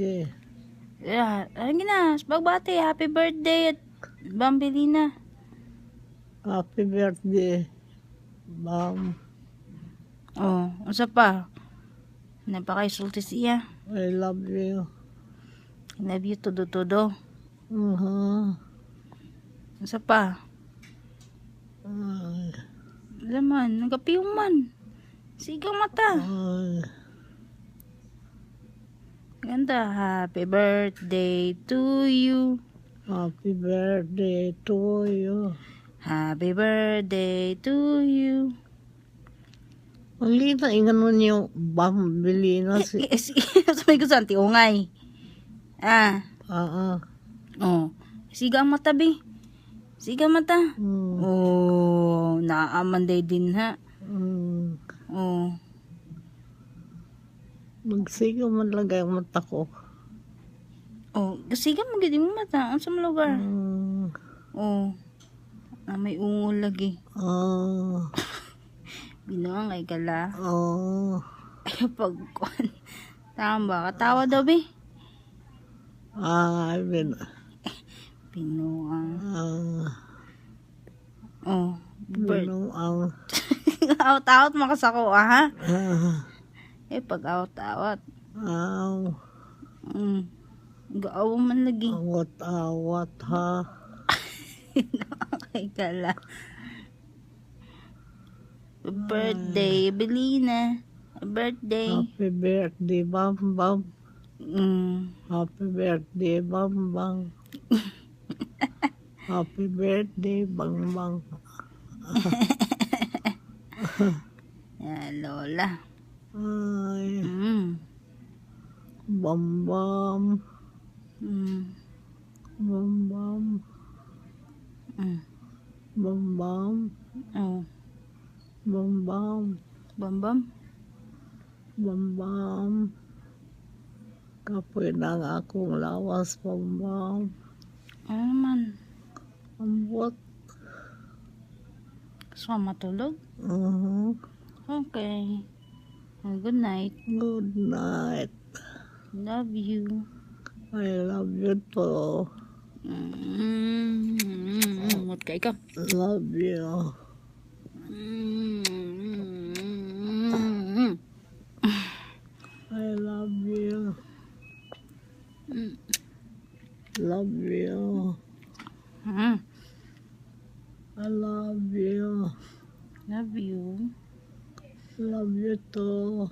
Sige. Ano na, bagbati, happy birthday at Bambilina. Happy birthday, Bam. Oh, unsa pa? Napakaisulti siya. I love you. I love you todo. Unsa pa? Ay, Laman, nagapiyong man. Sigang mata. ay. Ganda, happy birthday to you. Happy birthday to you. Happy birthday to you. Ang lita, ingan mo niyo, Bambilina si... Sabi ko sa ungay. Oh, sigang mata, bi. Sigang mata. Oh, naaman day din ha. Oh. Magsigaw man lang ang mata ko. Oh, sigang magidi mo mata. Ang sa lugar. Oh. Na may ungol lagi. Binuang ay gala. Ay, pagkuhan. Tama, katawa daw, bi. Binuang. Oh. Binuang. Out-out makasako, ha? Pag-out-out. Gaaw man lagi. Awat-awat, ha? Ay, gala. Birthday, Belina. Birthday. Happy birthday, Bam. Happy birthday, Bam. Happy birthday, Bang. Lola. Ay. Bam. Bam. Oh. Bam. Kapoy na nga akong lawas, Bam. Ano man? Ambot. So, matulog? Okay. Good night. Good night. Love you. I love you too. What ka ikaw? Love you. I love you. Love you. I love you. Love you. Love you too.